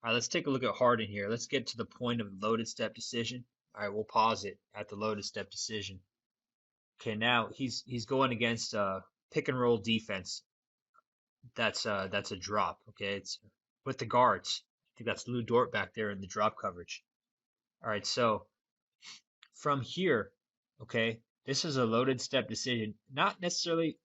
All right, let's take a look at Harden here. Let's get to the point of loaded step decision. All right, we'll pause it at the loaded step decision. Okay, now he's going against pick and roll defense. That's a drop. Okay, it's with the guards. I think that's Lou Dort back there in the drop coverage. All right, so from here, okay, this is a loaded step decision, not necessarily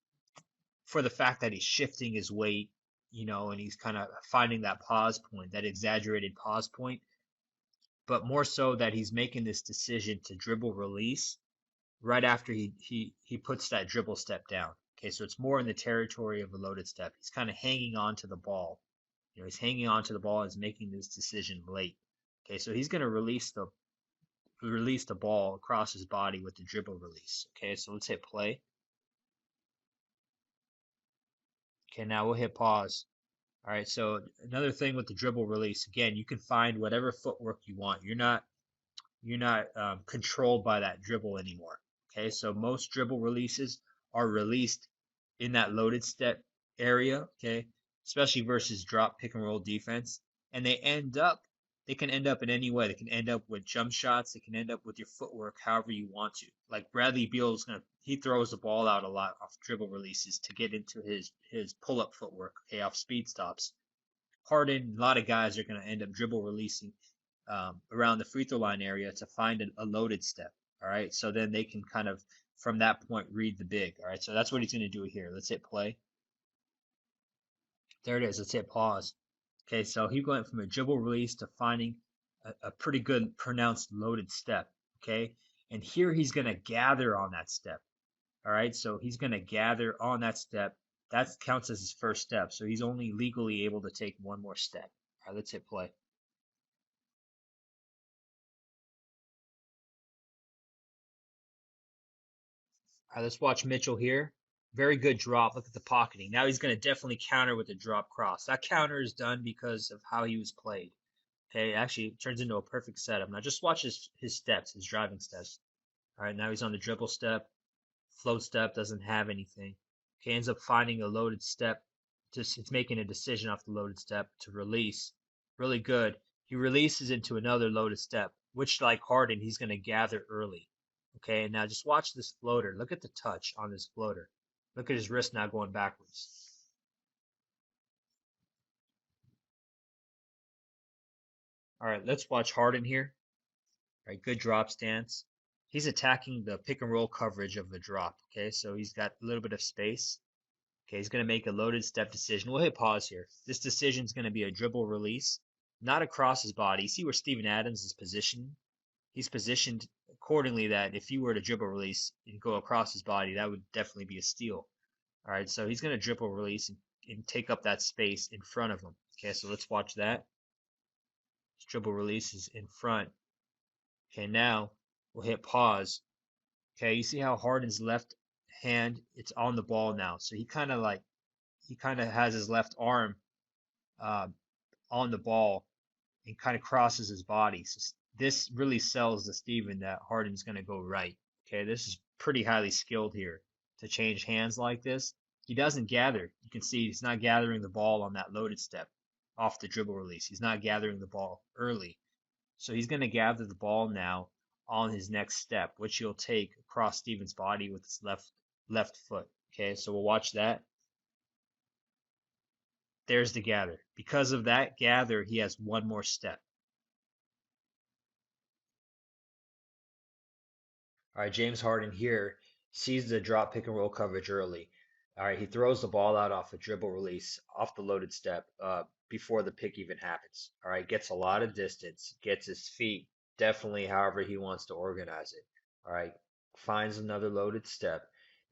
for the fact that he's shifting his weight, and he's kind of finding that pause point, that exaggerated pause point, but more so that he's making this decision to dribble release right after he puts that dribble step down. Okay, so it's more in the territory of a loaded step. He's kind of hanging on to the ball. He's hanging on to the ball and is making this decision late. Okay, so he's going to release the ball across his body with the dribble release. Okay, so let's hit play. Okay, now we'll hit pause. All right, so another thing with the dribble release, again, you can find whatever footwork you want. You're not controlled by that dribble anymore. Okay, so most dribble releases are released in that loaded step area. Okay, especially versus drop pick and roll defense, and they can end up in any way. They can end up with jump shots. They can end up with your footwork however you want to. Like Bradley Beal he throws the ball out a lot off dribble releases to get into his pull up footwork. Okay, off speed stops. Harden, a lot of guys are going to end up dribble releasing around the free throw line area to find a loaded step. All right, so then they can kind of from that point read the big. All right, so that's what he's going to do here. Let's hit play. There it is. Let's hit pause. Okay, so he went from a dribble release to finding a pretty good pronounced loaded step. Okay, and here he's going to gather on that step. All right, so he's going to gather on that step. That counts as his first step. So he's only legally able to take one more step. All right, let's hit play. All right, let's watch Mitchell here. Very good drop. Look at the pocketing. Now he's going to definitely counter with a drop cross. That counter is done because of how he was played. Okay, actually it turns into a perfect setup. Now just watch his steps, his driving steps. All right, now he's on the dribble step. Float step doesn't have anything. Okay, ends up finding a loaded step. It's making a decision off the loaded step to release. Really good. He releases into another loaded step, which like Harden, he's going to gather early. Okay, and now just watch this floater. Look at the touch on this floater. Look at his wrist now going backwards. All right, let's watch Harden here. All right, good drop stance. He's attacking the pick and roll coverage of the drop. Okay, so he's got a little bit of space. Okay, he's going to make a loaded step decision. We'll hit pause here. This decision is going to be a dribble release, not across his body. See where Steven Adams is positioned? He's positioned accordingly that if he were to dribble release and go across his body, that would definitely be a steal. All right, so he's going to dribble release and take up that space in front of him. Okay, so let's watch that. His dribble release is in front. Okay, now we'll hit pause. Okay, you see how Harden's left hand, it's on the ball now. So he kind of has his left arm uh, on the ball and kind of crosses his body. So this really sells to Steven that Harden's going to go right. Okay, this is pretty highly skilled here to change hands like this. He doesn't gather. You can see he's not gathering the ball on that loaded step off the dribble release. He's not gathering the ball early. So he's going to gather the ball now on his next step, which he'll take across Steven's body with his left foot. Okay, so we'll watch that. There's the gather. Because of that gather, he has one more step. All right, James Harden here sees the drop pick and roll coverage early. All right, he throws the ball out off a dribble release, off the loaded step, before the pick even happens. All right, gets a lot of distance, gets his feet definitely however he wants to organize it. All right, finds another loaded step.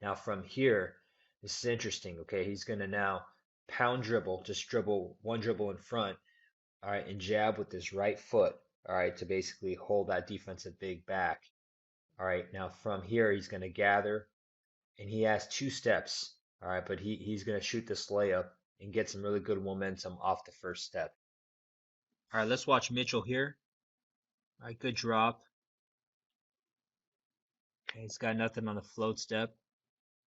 Now from here, this is interesting. Okay, he's going to now pound dribble, just dribble one dribble in front. All right, and jab with his right foot. All right, to basically hold that defensive big back. All right, now from here, he's going to gather, and he has two steps. All right, but he's going to shoot this layup and get some really good momentum off the first step. All right, let's watch Mitchell here. All right, good drop. Okay, he's got nothing on the float step.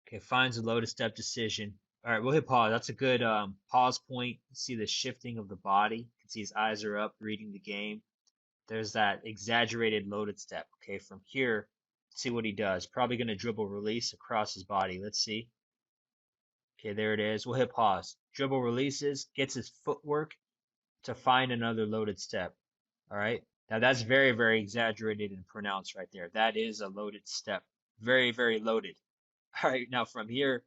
Okay, finds a loaded step decision. All right, we'll hit pause. That's a good pause point. See the shifting of the body. You can see his eyes are up, reading the game. There's that exaggerated loaded step. Okay, from here, see what he does. Probably going to dribble release across his body. Let's see. Okay, there it is. We'll hit pause. Dribble releases, gets his footwork to find another loaded step. All right. Now that's very, very exaggerated and pronounced right there. That is a loaded step. Very, very loaded. All right. Now from here,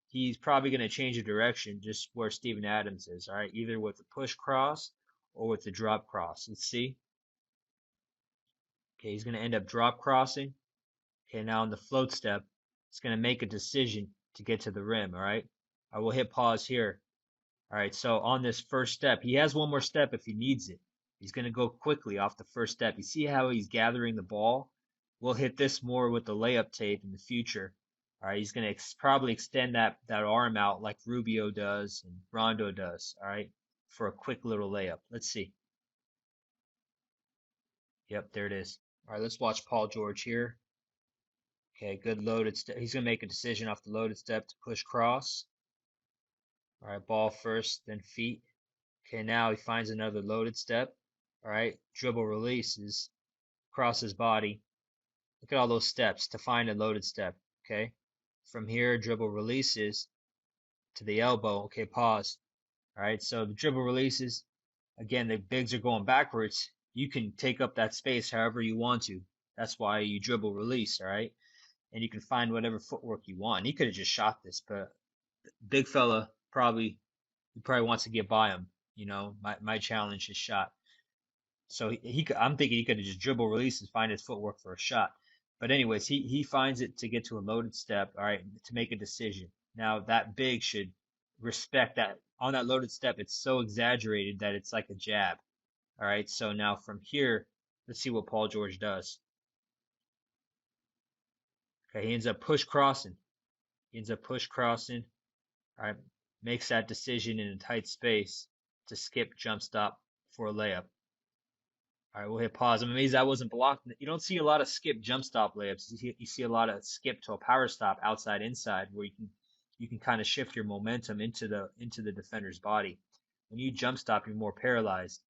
he's probably going to change the direction just where Steven Adams is. All right. Either with the push cross or with the drop cross. Let's see. Okay. He's going to end up drop crossing. Okay. Now on the float step, he's going to make a decision to get to the rim. All right. I will hit pause here. All right, so on this first step, he has one more step if he needs it. He's going to go quickly off the first step. You see how he's gathering the ball? We'll hit this more with the layup tape in the future. All right, he's going to probably extend that arm out like Rubio does and Rondo does, all right, for a quick little layup. Let's see. Yep, there it is. All right, let's watch Paul George here. Okay, good loaded step. He's going to make a decision off the loaded step to push cross. All right, ball first, then feet. Okay, now he finds another loaded step. All right, dribble releases across his body. Look at all those steps to find a loaded step. Okay, from here, dribble releases to the elbow. Okay, pause. All right, so the dribble releases. Again, the bigs are going backwards. You can take up that space however you want to. That's why you dribble release. All right, and you can find whatever footwork you want. He could have just shot this, but big fella probably wants to get by him. You know, my challenge is shot. So I'm thinking he could have just dribble release and find his footwork for a shot. But anyways, he finds it to get to a loaded step, all right, to make a decision. Now that big should respect that on that loaded step. It's so exaggerated that it's like a jab. All right. So now from here, let's see what Paul George does. Okay, he ends up push crossing. All right, makes that decision in a tight space to skip jump stop for a layup. All right, we'll hit pause. I'm amazed that wasn't blocked. You don't see a lot of skip jump stop layups. You see a lot of skip to a power stop outside inside where you can kind of shift your momentum into the defender's body. When you jump stop, you're more paralyzed.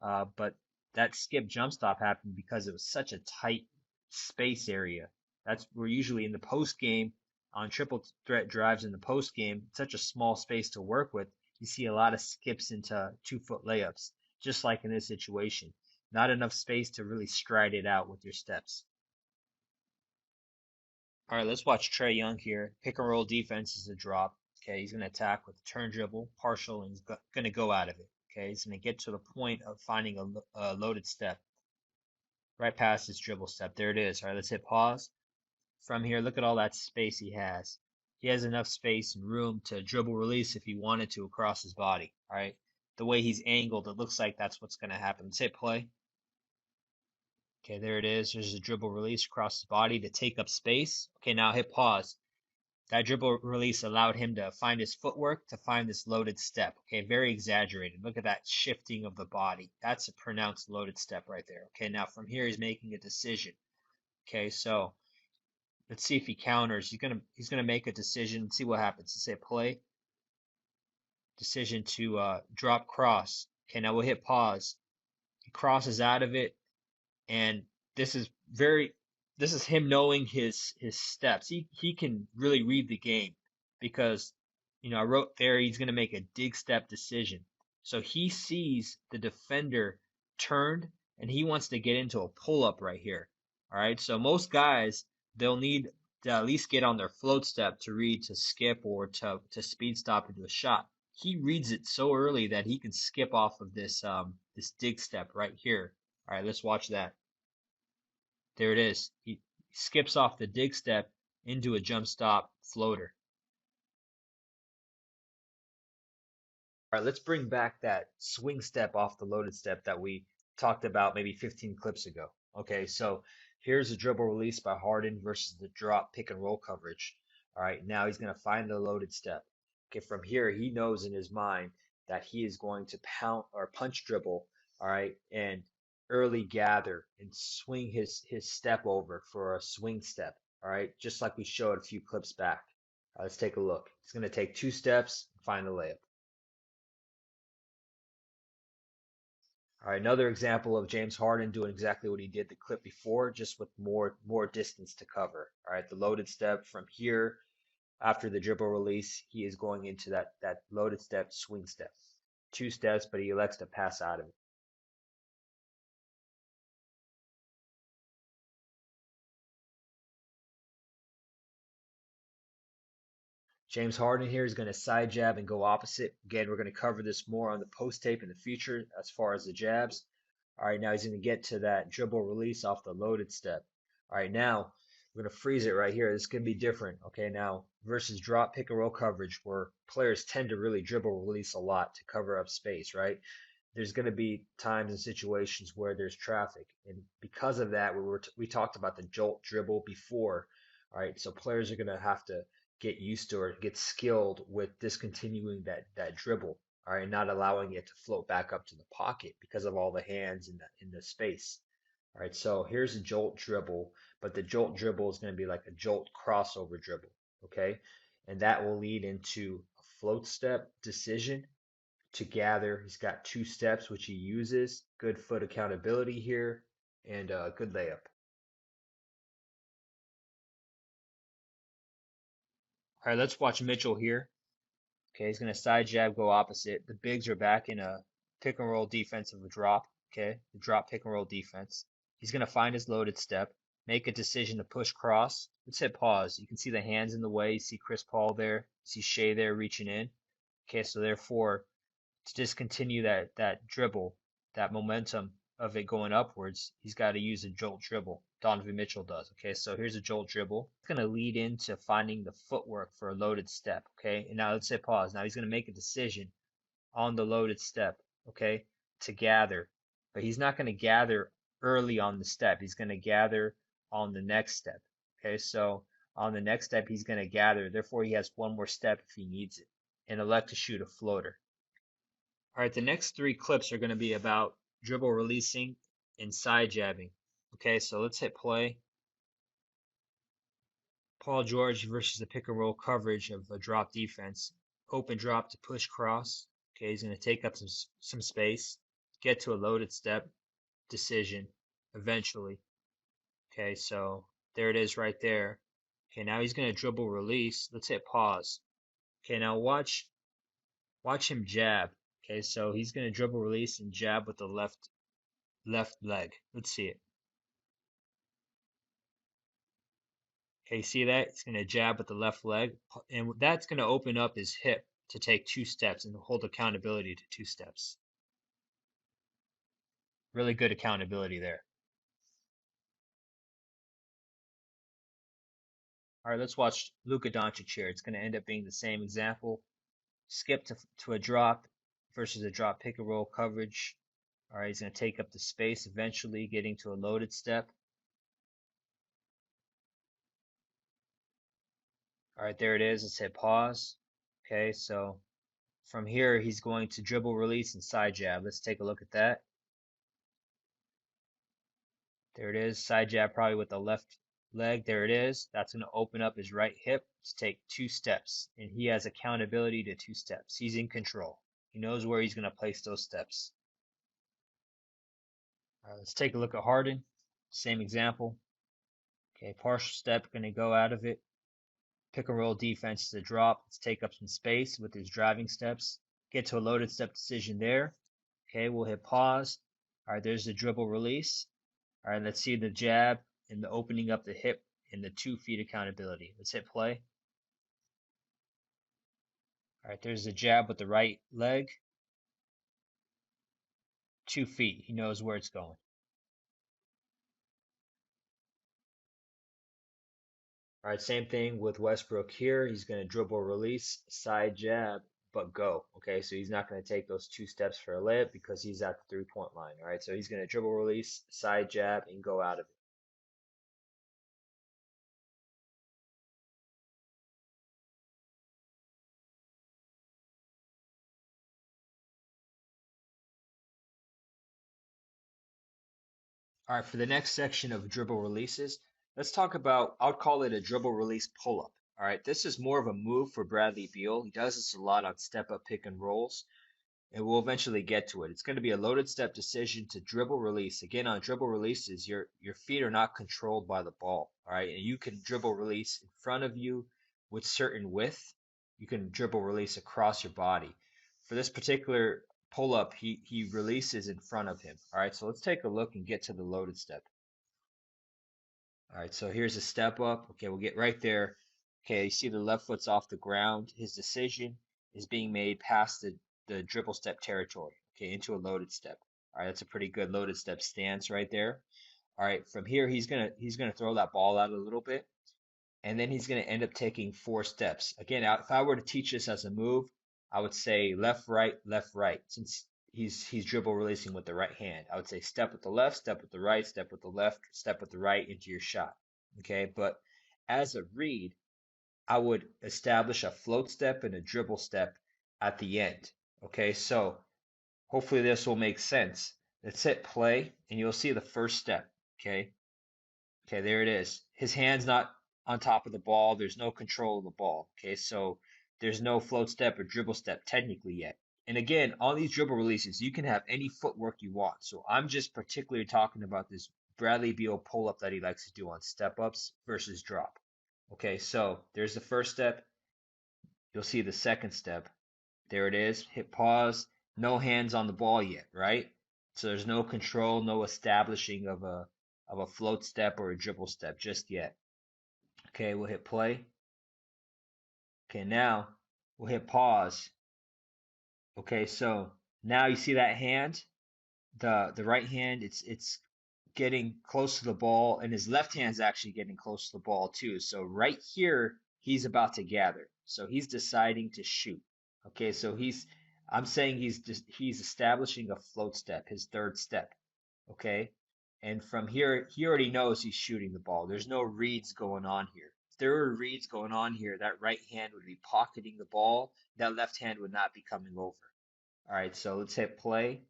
But that skip jump stop happened because it was such a tight space area. We're usually in the post game on triple threat drives in the post game, such a small space to work with. You see a lot of skips into 2-foot layups, just like in this situation. Not enough space to really stride it out with your steps. All right, let's watch Trae Young here. Pick and roll defense is a drop. Okay, he's going to attack with a turn dribble, partial, and he's going to go out of it. Okay, he's going to get to the point of finding a loaded step. Right past his dribble step. There it is. All right, let's hit pause. From here, look at all that space he has. He has enough space and room to dribble release if he wanted to across his body. All right, the way he's angled, it looks like that's what's going to happen. Let's hit play. Okay, there it is. There's a dribble release across his body to take up space. Okay, now hit pause. That dribble release allowed him to find his footwork to find this loaded step. Okay, very exaggerated. Look at that shifting of the body. That's a pronounced loaded step right there. Okay, now from here he's making a decision. Okay, so let's see if he counters. He's gonna make a decision. See what happens. Let's say play. Decision to drop cross. Okay, now we'll hit pause. He crosses out of it. And this is him knowing his steps. He can really read the game because I wrote there he's going to make a dig step decision. So he sees the defender turned and he wants to get into a pull up right here. All right. So most guys, they'll need to at least get on their float step to read to skip or to speed stop into a shot. He reads it so early that he can skip off of this dig step right here. All right, let's watch that. There it is. He skips off the dig step into a jump stop floater. All right, let's bring back that swing step off the loaded step that we talked about maybe 15 clips ago. Okay, so here's a dribble release by Harden versus the drop pick and roll coverage. All right, now he's going to find the loaded step. Okay, from here, he knows in his mind that he is going to pound or punch dribble, all right, and early gather and swing his step over for a swing step, all right, just like we showed a few clips back. Let's take a look. He's going to take 2 steps and find the layup. All right, another example of James Harden doing exactly what he did the clip before, just with more distance to cover. All right, the loaded step from here after the dribble release, he is going into that loaded step, swing step. 2 steps, but he elects to pass out of it. James Harden here is going to side jab and go opposite. Again, we're going to cover this more on the post tape in the future as far as the jabs. All right, now he's going to get to that dribble release off the loaded step. All right, now we're going to freeze it right here. This is going to be different. Okay, now versus drop pick and roll coverage where players tend to really dribble release a lot to cover up space, right? There's going to be times and situations where there's traffic. And because of that, we talked about the jolt dribble before. All right, so players are going to have to get used to or get skilled with discontinuing that dribble, all right, not allowing it to float back up to the pocket because of all the hands in the space. All right, so here's a jolt dribble, but the jolt dribble is going to be like a jolt crossover dribble, okay? And that will lead into a float step decision to gather. He's got 2 steps which he uses. Good foot accountability here and a good layup. All right, let's watch Mitchell here. Okay, he's going to side jab, go opposite. The bigs are back in a pick and roll defense of a drop. Okay, the drop pick and roll defense. He's going to find his loaded step, make a decision to push cross. Let's hit pause. You can see the hands in the way. You see Chris Paul there. You see Shai there reaching in. Okay, so therefore, to discontinue that dribble, that momentum of it going upwards, he's got to use a jolt dribble. Donovan Mitchell does. Okay, so here's a jolt dribble. It's going to lead into finding the footwork for a loaded step. Okay, and now let's say pause. Now he's going to make a decision on the loaded step. Okay, to gather, but he's not going to gather early on the step. He's going to gather on the next step. Okay, so on the next step, he's going to gather. Therefore, he has one more step if he needs it and elect to shoot a floater. All right, the next 3 clips are going to be about dribble releasing and side jabbing. Okay, so let's hit play. Paul George versus the pick and roll coverage of a drop defense. Open drop to push cross. Okay, he's going to take up some space, get to a loaded step, decision, eventually. Okay, so there it is right there. Okay, now he's going to dribble release. Let's hit pause. Okay, now watch him jab. Okay, so he's going to dribble release and jab with the left leg. Let's see it. Okay, see that? He's going to jab with the left leg, and that's going to open up his hip to take 2 steps and hold accountability to 2 steps. Really good accountability there. All right, let's watch Luka Doncic here. It's going to end up being the same example. Skip to a drop versus a drop pick and roll coverage. All right, he's going to take up the space, eventually getting to a loaded step. All right, there it is. Let's hit pause. Okay, so from here, he's going to dribble release and side jab. Let's take a look at that. There it is. Side jab probably with the left leg. There it is. That's going to open up his right hip to take 2 steps. And he has accountability to 2 steps. He's in control. He knows where he's going to place those steps. All right, let's take a look at Harden. Same example. Okay, partial step, going to go out of it. Pick and roll defense is a drop. Let's take up some space with his driving steps. Get to a loaded step decision there. Okay, we'll hit pause. All right, there's the dribble release. All right, let's see the jab and the opening up the hip and the 2 feet accountability. Let's hit play. All right, there's the jab with the right leg. 2 feet. He knows where it's going. All right, same thing with Westbrook here. He's going to dribble release, side jab, but go. Okay, so he's not going to take those 2 steps for a layup because he's at the 3-point line. All right, so he's going to dribble release, side jab, and go out of it. All right, for the next section of dribble releases, let's talk about, I'll call it a dribble release pull-up. All right, this is more of a move for Bradley Beal. He does this a lot on step-up pick and rolls. and we'll eventually get to it. It's going to be a loaded step decision to dribble release. Again, on dribble releases, your feet are not controlled by the ball. All right, and you can dribble release in front of you with certain width. You can dribble release across your body. For this particular pull up, he releases in front of him. All right, so let's take a look and get to the loaded step. All right, so here's a step up. Okay, we'll get right there. Okay, you see the left foot's off the ground. His decision is being made past the dribble step territory. Okay, into a loaded step. All right, that's a pretty good loaded step stance right there. All right, from here he's gonna throw that ball out a little bit, and then he's gonna end up taking 4 steps. Again, if I were to teach this as a move, I would say left, right. Since he's dribble releasing with the right hand, I would say step with the left, step with the right, step with the left, step with the right into your shot. Okay, but as a read, I would establish a float step and a dribble step at the end. Okay, so hopefully this will make sense. Let's hit play, and you'll see the first step. Okay, okay, there it is. His hand's not on top of the ball. There's no control of the ball. Okay, so there's no float step or dribble step technically yet. And again, on these dribble releases, you can have any footwork you want. So I'm just particularly talking about this Bradley Beal pull up that he likes to do on step ups versus drop. Okay, so there's the first step. You'll see the second step. There it is. Hit pause. No hands on the ball yet, right? So there's no control, no establishing of a float step or a dribble step just yet. Okay, we'll hit play. Okay, now we'll hit pause. Okay, so now you see that hand, the right hand, it's getting close to the ball, and his left hand's actually getting close to the ball too. So right here, he's about to gather. So he's deciding to shoot. Okay, so I'm saying he's establishing a float step, his third step. Okay, and from here, he already knows he's shooting the ball. There's no reads going on here. If there were reads going on here, that right hand would be pocketing the ball. That left hand would not be coming over. All right, so let's hit play.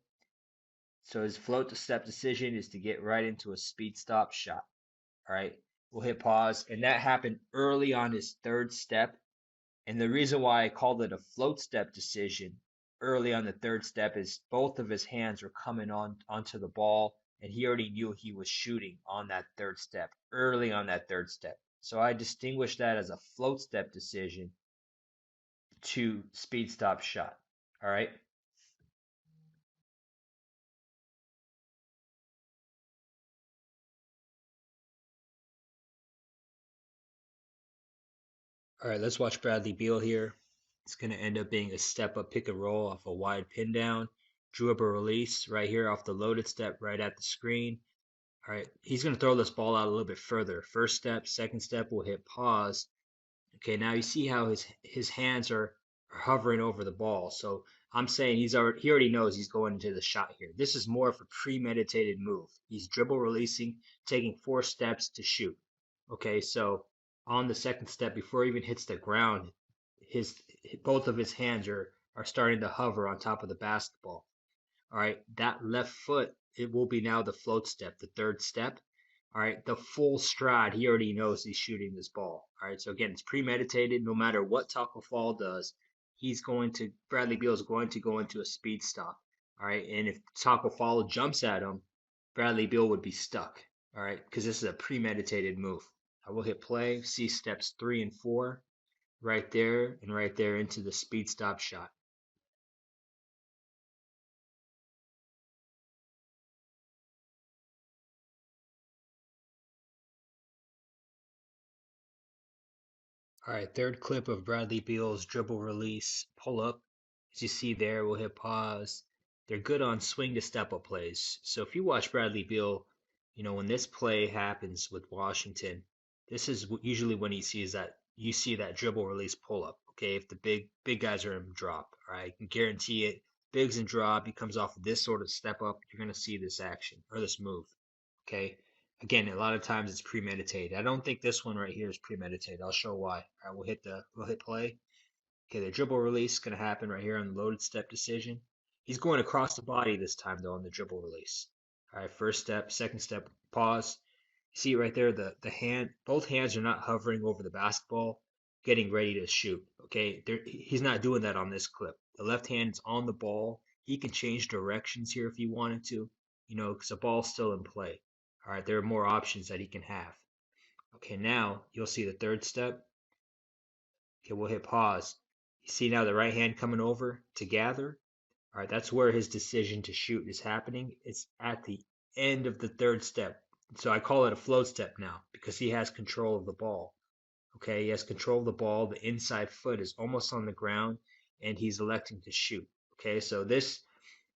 So his float to step decision is to get right into a speed stop shot. All right, we'll hit pause. And that happened early on his third step. And the reason why I called it a float step decision early on the third step is both of his hands were coming onto the ball, and he already knew he was shooting on that third step, early on that third step. So I distinguish that as a float step decision to speed stop shot. All right. All right, let's watch Bradley Beal here. It's going to end up being a step up pick and roll off a wide pin down. Dribble release right here off the loaded step right at the screen. All right, he's going to throw this ball out a little bit further. First step, second step, we'll hit pause. Okay, now you see how his hands are hovering over the ball. So I'm saying he already knows he's going into the shot here. This is more of a premeditated move. He's dribble releasing, taking 4 steps to shoot. Okay, so on the second step, before he even hits the ground, his both of his hands are starting to hover on top of the basketball. All right, that left foot, it will be now the float step, the third step. All right, the full stride, he already knows he's shooting this ball. All right, so again, it's premeditated. No matter what Taco Fall does, Bradley Beal is going to go into a speed stop. All right, and if Taco Fall jumps at him, Bradley Beal would be stuck. All right, because this is a premeditated move. I will hit play, see steps 3 and 4 right there and right there into the speed stop shot. All right, third clip of Bradley Beal's dribble release pull up. As you see there, we'll hit pause. They're good on swing to step up plays. So if you watch Bradley Beal, when this play happens with Washington, this is usually when you see that dribble release pull up. Okay, if the big guys are in drop, all right, I can guarantee it. Bigs in drop, he comes off of this sort of step up, you're gonna see this action or this move. Okay. Again, a lot of times it's premeditated. I don't think this one right here is premeditated. I'll show why. All right, we'll hit play. Okay, the dribble release is gonna happen right here on the loaded step decision. He's going across the body this time though on the dribble release. All right, first step, second step, pause. See right there, both hands are not hovering over the basketball, getting ready to shoot. Okay, he's not doing that on this clip. The left hand is on the ball. he can change directions here if he wanted to, because the ball's still in play. All right, there are more options that he can have. Okay, now you'll see the third step. Okay, we'll hit pause. You see now the right hand coming over to gather. All right, that's where his decision to shoot is happening. It's at the end of the third step. So I call it a float step now because he has control of the ball. Okay, he has control of the ball. The inside foot is almost on the ground, and he's electing to shoot. Okay, so this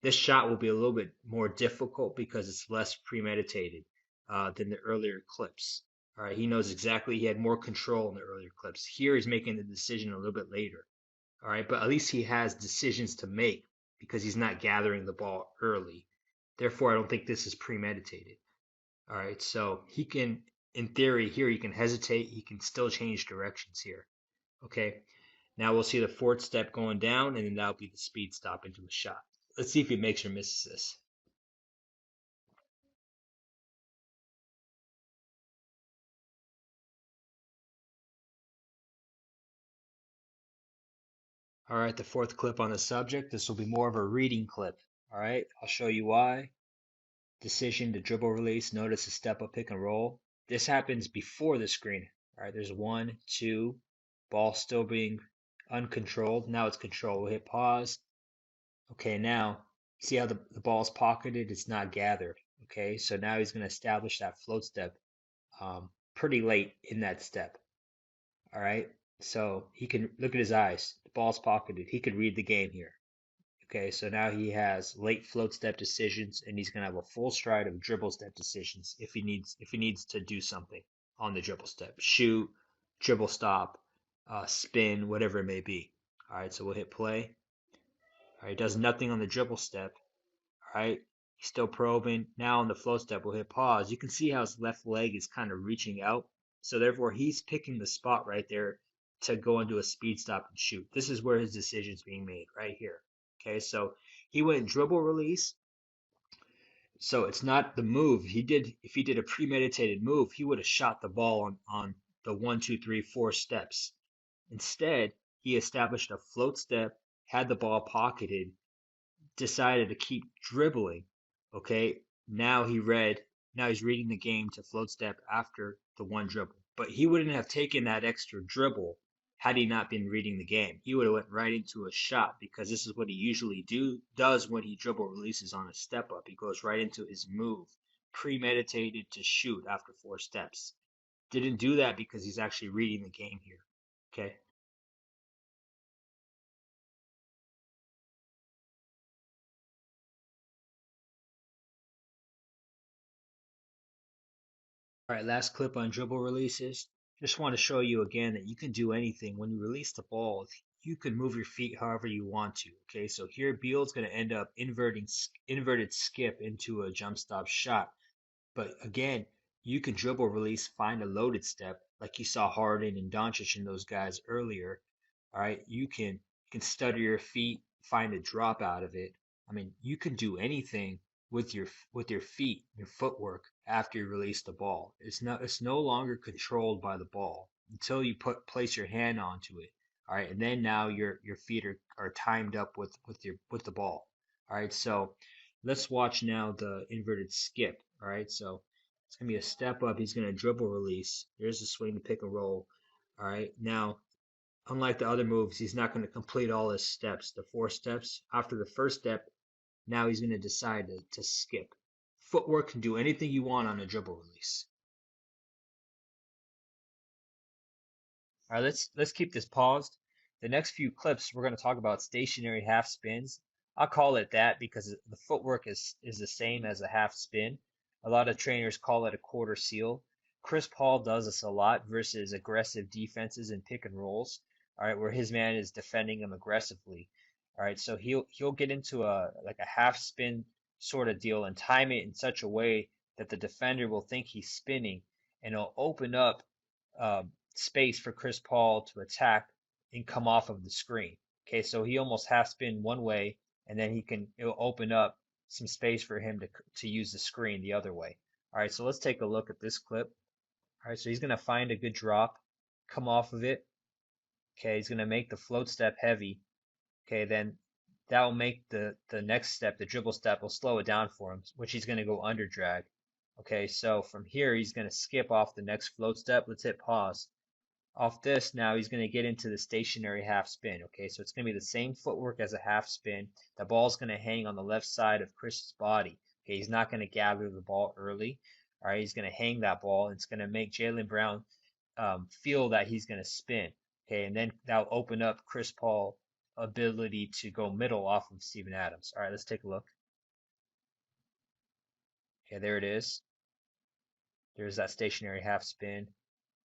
shot will be a little bit more difficult because it's less premeditated than the earlier clips. All right, he knows exactly. He had more control in the earlier clips. Here he's making the decision a little bit later. All right, but at least he has decisions to make because he's not gathering the ball early. Therefore, I don't think this is premeditated. All right, so he can, in theory, here he can hesitate. He can still change directions here. Okay, now we'll see the fourth step going down, and then that'll be the speed stop into a shot. Let's see if he makes or misses this. All right, the fourth clip on the subject. This will be more of a reading clip. All right, I'll show you why. Decision to dribble release. Notice a step up pick and roll. This happens before the screen. All right, there's 1, 2, ball still being uncontrolled. Now it's controlled. We'll hit pause. Okay, now see how the ball's pocketed? It's not gathered. Okay, so now he's going to establish that float step pretty late in that step. All right, so he can look at his eyes. The ball's pocketed. He could read the game here. Okay, so now he has late float step decisions, and he's gonna have a full stride of dribble step decisions if he needs to do something on the dribble step, shoot, dribble stop, spin, whatever it may be. All right, so we'll hit play. All right, he does nothing on the dribble step. All right, he's still probing. Now on the float step, we'll hit pause. You can see how his left leg is kind of reaching out, so therefore he's picking the spot right there to go into a speed stop and shoot. This is where his decision's being made, right here. Okay, so he went dribble release. So it's not the move. If he did a premeditated move, he would have shot the ball on the 1, 2, 3, 4 steps. Instead, he established a float step, had the ball pocketed, decided to keep dribbling. Okay, now he's reading the game to float step after the one dribble. But he wouldn't have taken that extra dribble had he not been reading the game. He would have went right into a shot because this is what he usually does when he dribble releases on a step up. He goes right into his move, premeditated to shoot after 4 steps. Didn't do that because he's actually reading the game here. Okay. All right, last clip on dribble releases. Just want to show you again that you can do anything. When you release the ball, you can move your feet however you want to. Okay, so here Beal's going to end up inverted skip into a jump stop shot. But again, you can dribble release, find a loaded step, like you saw Harden and Doncic and those guys earlier. All right, you can stutter your feet, find a drop out of it. I mean, you can do anything with your feet, your footwork after you release the ball. It's no longer controlled by the ball until you place your hand onto it. All right, and then now your feet are timed up with the ball. All right, so let's watch now the inverted skip. All right, so it's gonna be a step up. He's gonna dribble release. There's the swing to pick and roll. All right, now unlike the other moves, he's not going to complete all his steps, the 4 steps. After the first step, now he's going to decide to skip. Footwork can do anything you want on a dribble release. All right, let's keep this paused. The next few clips, we're going to talk about stationary half spins. I'll call it that because the footwork is the same as a half spin. A lot of trainers call it a quarter seal. Chris Paul does this a lot versus aggressive defenses and pick and rolls. All right, where his man is defending him aggressively. All right, so he'll get into a half spin sort of deal and time it in such a way that the defender will think he's spinning, and it'll open up space for Chris Paul to attack and come off of the screen. Okay, so he almost half spin one way, and then it'll open up some space for him to use the screen the other way. All right, so let's take a look at this clip. All right, so he's gonna find a good drop, come off of it. Okay, he's gonna make the float step heavy. Okay, then that will make the next step, the dribble step, will slow it down for him, which he's going to go under drag. Okay, so from here, he's going to skip off the next float step. Let's hit pause. Off this, now he's going to get into the stationary half spin. Okay, so it's going to be the same footwork as a half spin. The ball's going to hang on the left side of Chris's body. Okay, he's not going to gather the ball early. All right, he's going to hang that ball. It's going to make Jaylen Brown feel that he's going to spin. Okay, and then that'll open up Chris Paul ability to go middle off of Steven Adams. All right, let's take a look. Okay, there it is. There's that stationary half spin.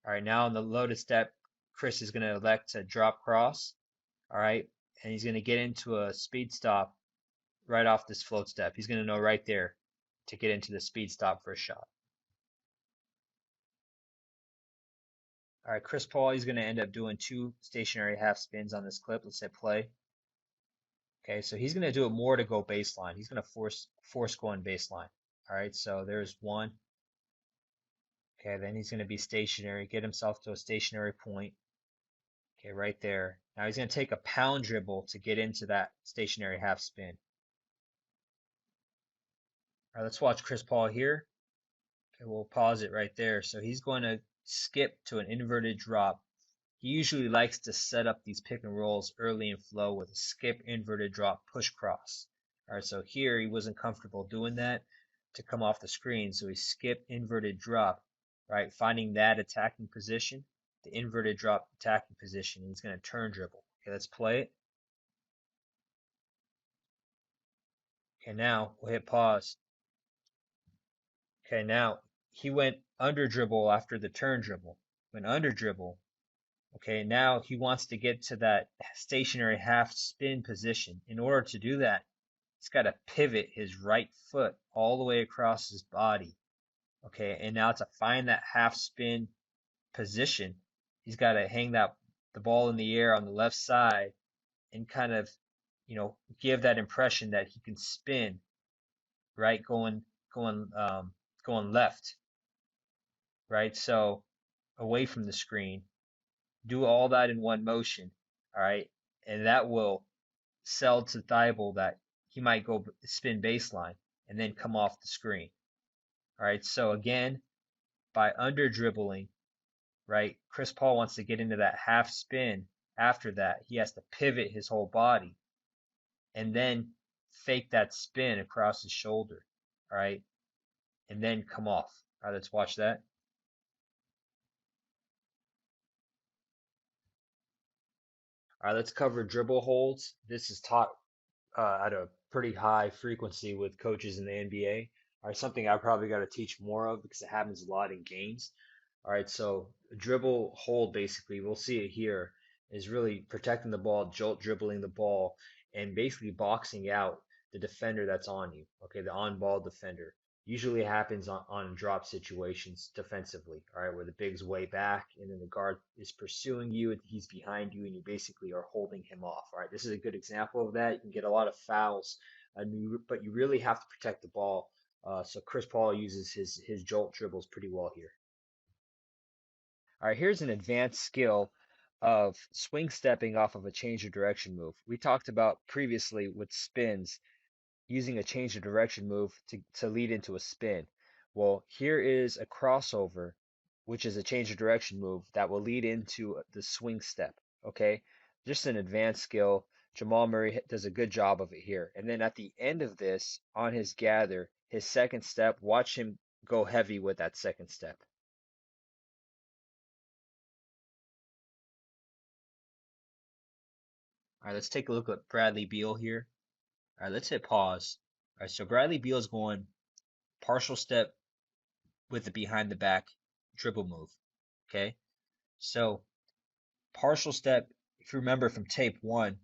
All right, now on the loaded step, Chris is going to elect to drop cross. All right, and he's going to get into a speed stop right off this float step. He's going to know right there to get into the speed stop for a shot. All right, Chris Paul, he's going to end up doing 2 stationary half spins on this clip. Let's hit play. Okay, so he's going to do it more to go baseline. He's going to force going baseline. All right, so there's 1. Okay, then he's going to be stationary, get himself to a stationary point. Okay, right there. Now he's going to take a pound dribble to get into that stationary half spin. All right, let's watch Chris Paul here. Okay, we'll pause it right there. So he's going to skip to an inverted drop. He usually likes to set up these pick and rolls early in flow with a skip, inverted drop, push cross. All right, so here he wasn't comfortable doing that to come off the screen. So he skipped inverted drop, right? Finding that attacking position, the inverted drop attacking position. He's going to turn dribble. Okay, let's play it. Okay, now we'll hit pause. Okay, now he went under dribble after the turn dribble. Went under dribble. Okay, now he wants to get to that stationary half spin position. In order to do that, he's got to pivot his right foot all the way across his body. Okay, and now to find that half spin position, he's got to hang the ball in the air on the left side and kind of, give that impression that he can spin, right, going left, right? So away from the screen. Do all that in one motion, all right? And that will sell to Thibault that he might go spin baseline and then come off the screen. All right, so again, by under dribbling, right, Chris Paul wants to get into that half spin. After that, he has to pivot his whole body and then fake that spin across his shoulder, all right, and then come off. All right, let's watch that. All right, let's cover dribble holds. This is taught at a pretty high frequency with coaches in the NBA. All right, something I probably got to teach more of because it happens a lot in games. All right, so dribble hold basically, we'll see it here, is really protecting the ball, jolt dribbling the ball, and basically boxing out the defender that's on you. Okay, the on-ball defender. Usually happens on drop situations defensively, all right, where the big's way back and then the guard is pursuing you and he's behind you and you basically are holding him off. All right, this is a good example of that. You can get a lot of fouls, but you really have to protect the ball. So Chris Paul uses his jolt dribbles pretty well here. All right, here's an advanced skill of swing stepping off of a change of direction move. We talked about previously with spins using a change of direction move to lead into a spin. Well, here is a crossover, which is a change of direction move that will lead into the swing step. Okay, just an advanced skill. Jamal Murray does a good job of it here. And then at the end of this, on his gather, his second step, watch him go heavy with that second step. All right, let's take a look at Bradley Beal here. All right, let's hit pause. All right, so Bradley Beal is going partial step with the behind the back dribble move. Okay, so partial step, if you remember from tape 1,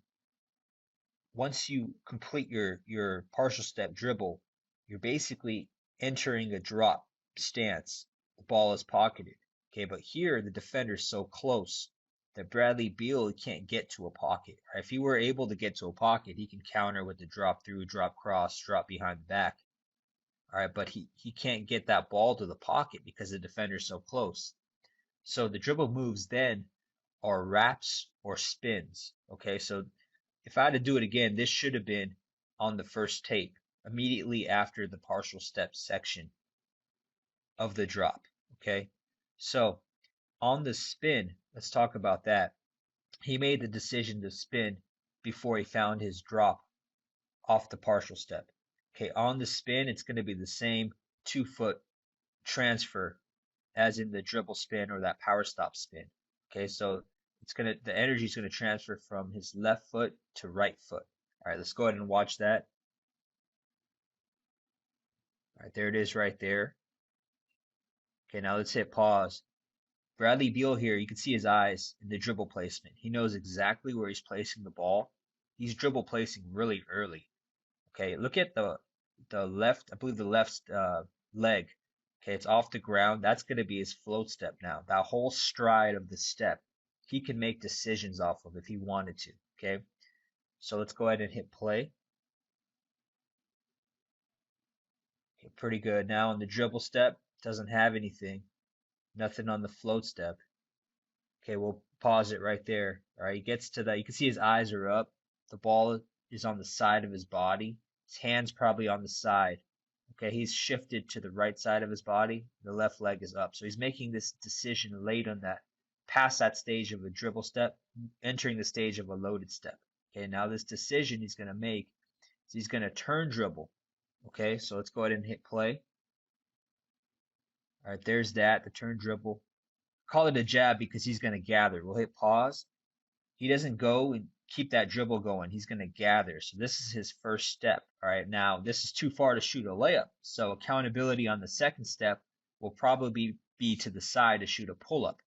once you complete your partial step dribble, you're basically entering a drop stance. The ball is pocketed. Okay, but here the defender's so close that Bradley Beal can't get to a pocket. Right? If he were able to get to a pocket, he can counter with the drop through, drop cross, drop behind the back. All right, but he can't get that ball to the pocket because the defender's so close. So the dribble moves then are wraps or spins. Okay, so if I had to do it again, this should have been on the first tape, immediately after the partial step section of the drop. Okay, so on the spin, let's talk about that. He made the decision to spin before he found his drop off the partial step. Okay, on the spin, it's going to be the same 2-foot transfer as in the dribble spin or that power stop spin. Okay, so the energy is gonna transfer from his left foot to right foot. All right, let's go ahead and watch that. All right, there it is right there. Okay, now let's hit pause. Bradley Beal here, you can see his eyes in the dribble placement. He knows exactly where he's placing the ball. He's dribble placing really early. Okay, look at the left, I believe the left leg. Okay, it's off the ground. That's going to be his float step now. That whole stride of the step, he can make decisions off of if he wanted to. Okay, so let's go ahead and hit play. Okay, pretty good. Now on the dribble step, doesn't have anything. Nothing on the float step. Okay, we'll pause it right there. All right, he gets to that. You can see his eyes are up. The ball is on the side of his body. His hand's probably on the side. Okay, he's shifted to the right side of his body. The left leg is up. So he's making this decision late on that, past that stage of a dribble step, entering the stage of a loaded step. Okay, now this decision he's going to make is he's going to turn dribble. Okay, so let's go ahead and hit play. All right, there's that, the turn dribble. Call it a jab because he's going to gather. We'll hit pause. He doesn't go and keep that dribble going. He's going to gather. So this is his first step. All right, now this is too far to shoot a layup. So accountability on the second step will probably be to the side to shoot a pull-up.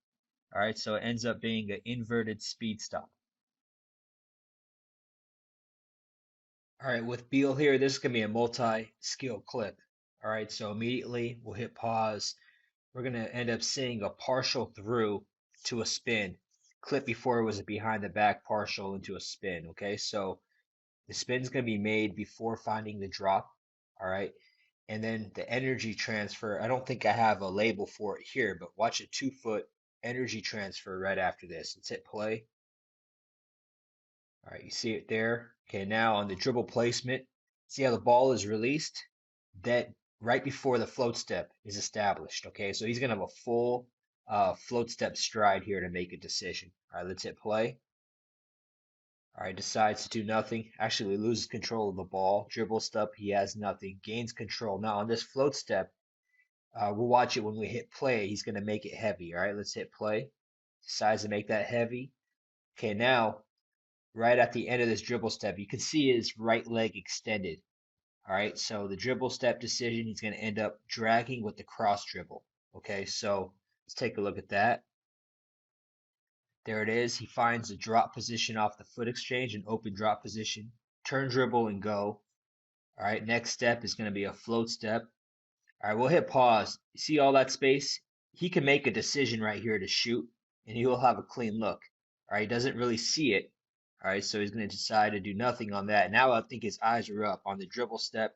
All right, so it ends up being an inverted speed stop. All right, with Beal here, this is going to be a multi-skill clip. All right, so immediately we'll hit pause. We're going to end up seeing a partial through to a spin. Clip before it was a behind the back partial into a spin. Okay, so the spin's going to be made before finding the drop. All right, and then the energy transfer. I don't think I have a label for it here, but watch a 2-foot energy transfer right after this. Let's hit play. All right, you see it there. Okay, now on the dribble placement, see how the ball is released? That right before the float step is established. Okay, so he's gonna have a full float step stride here to make a decision. All right, let's hit play. All right, decides to do nothing. Actually loses control of the ball. Dribble step, he has nothing. Gains control. Now on this float step, we'll watch it when we hit play. He's gonna make it heavy. All right, let's hit play. Decides to make that heavy. Okay, now right at the end of this dribble step, you can see his right leg extended. All right, so the dribble step decision, he's going to end up dragging with the cross dribble. Okay, so let's take a look at that. There it is. He finds a drop position off the foot exchange, an open drop position, turn dribble and go. All right, next step is going to be a float step. All right, we'll hit pause. You see all that space? He can make a decision right here to shoot, and he will have a clean look. All right, he doesn't really see it. All right, so he's going to decide to do nothing on that. Now I think his eyes are up on the dribble step.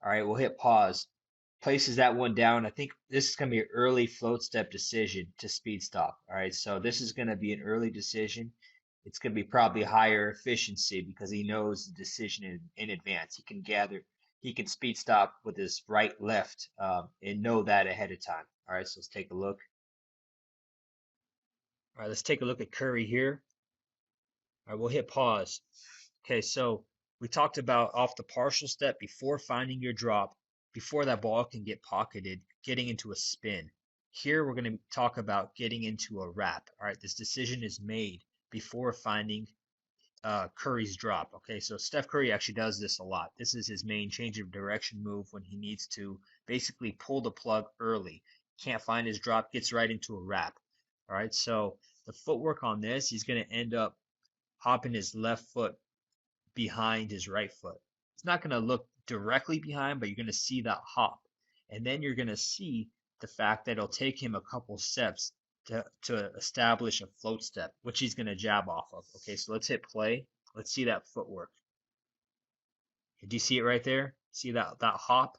All right, we'll hit pause. Places that one down. I think this is going to be an early float step decision to speed stop. All right, so this is going to be an early decision. It's going to be probably higher efficiency because he knows the decision in advance. He can gather, he can speed stop with his right, left, and know that ahead of time. All right, so let's take a look. All right, let's take a look at Curry here. All right, we'll hit pause. Okay, so we talked about off the partial step before finding your drop, before that ball can get pocketed, getting into a spin. Here we're going to talk about getting into a wrap. All right, this decision is made before finding Curry's drop. Okay, so Steph Curry actually does this a lot. This is his main change of direction move when he needs to basically pull the plug early. Can't find his drop, gets right into a wrap. All right, so the footwork on this, he's going to end up hopping his left foot behind his right foot. It's not going to look directly behind, but you're going to see that hop. And then you're going to see the fact that it'll take him a couple steps to establish a float step, which he's going to jab off of. Okay, so let's hit play. Let's see that footwork. Okay, do you see it right there? See that hop?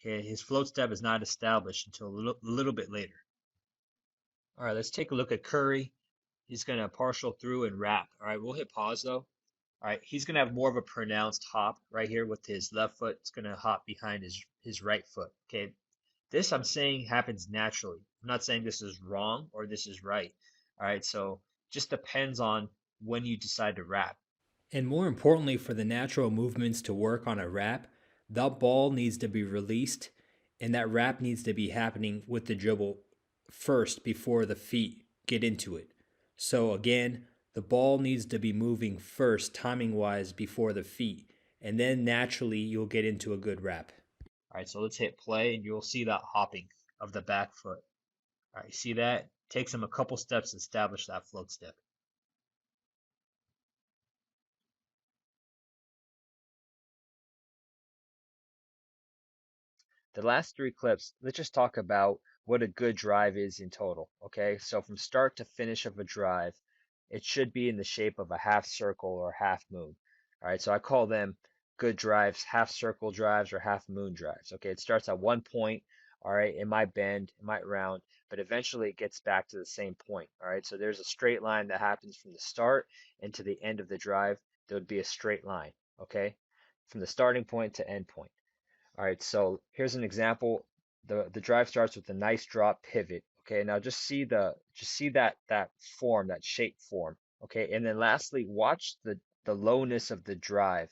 Okay, his float step is not established until a little bit later. All right, let's take a look at Curry. He's going to partial through and wrap. All right, we'll hit pause though. All right, he's gonna have more of a pronounced hop right here with his left foot. It's gonna hop behind his right foot. Okay, this I'm saying happens naturally. I'm not saying this is wrong or this is right. All right, so just depends on when you decide to wrap. And more importantly, for the natural movements to work on a wrap, the ball needs to be released and that wrap needs to be happening with the dribble first before the feet get into it. So again, the ball needs to be moving first, timing wise, before the feet. And then naturally, you'll get into a good wrap. All right, so let's hit play and you'll see that hopping of the back foot. All right, see that? Takes him a couple steps to establish that float step. The last three clips, let's just talk about what a good drive is in total. Okay, so from start to finish of a drive, it should be in the shape of a half circle or half moon. All right, so I call them good drives, half circle drives, or half moon drives. Okay, it starts at one point. All right, it might bend, it might round, but eventually it gets back to the same point. All right, so there's a straight line that happens from the start and to the end of the drive. There would be a straight line. Okay, from the starting point to end point. All right, so here's an example. The drive starts with a nice drop pivot. Okay, now just see that form, that shape form. Okay, and then lastly, watch the lowness of the drive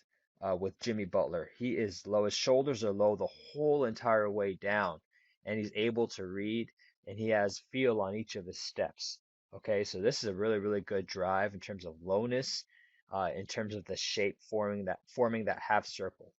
with Jimmy Butler. He is low. His shoulders are low the whole entire way down, and he's able to read, and he has feel on each of his steps. Okay, so this is a really good drive in terms of lowness, in terms of the shape forming that half circle.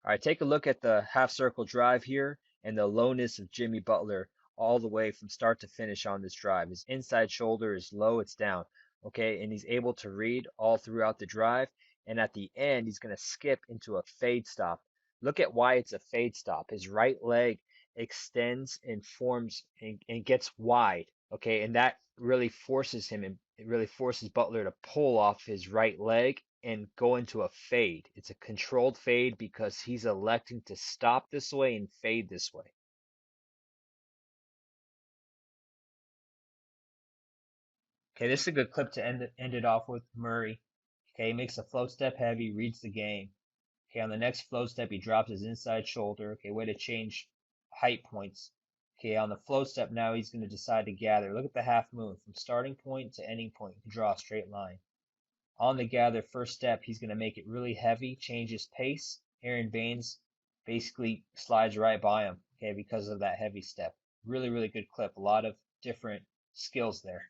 All right, take a look at the half circle drive here and the lowness of Jimmy Butler all the way from start to finish on this drive. His inside shoulder is low, it's down. Okay, and he's able to read all throughout the drive. And at the end, he's going to skip into a fade stop. Look at why it's a fade stop. His right leg extends and forms and gets wide. Okay, and that really forces him and it really forces Butler to pull off his right leg and go into a fade. It's a controlled fade because he's electing to stop this way and fade this way. Okay, this is a good clip to end it off with Murray. Okay, he makes a float step heavy, reads the game. Okay, on the next float step, he drops his inside shoulder. Okay, way to change height points. Okay, on the float step now, he's going to decide to gather. Look at the half moon. From starting point to ending point, you can draw a straight line. On the gather first step, he's going to make it really heavy, change his pace. Aaron Baines basically slides right by him, okay, because of that heavy step. Really good clip. A lot of different skills there.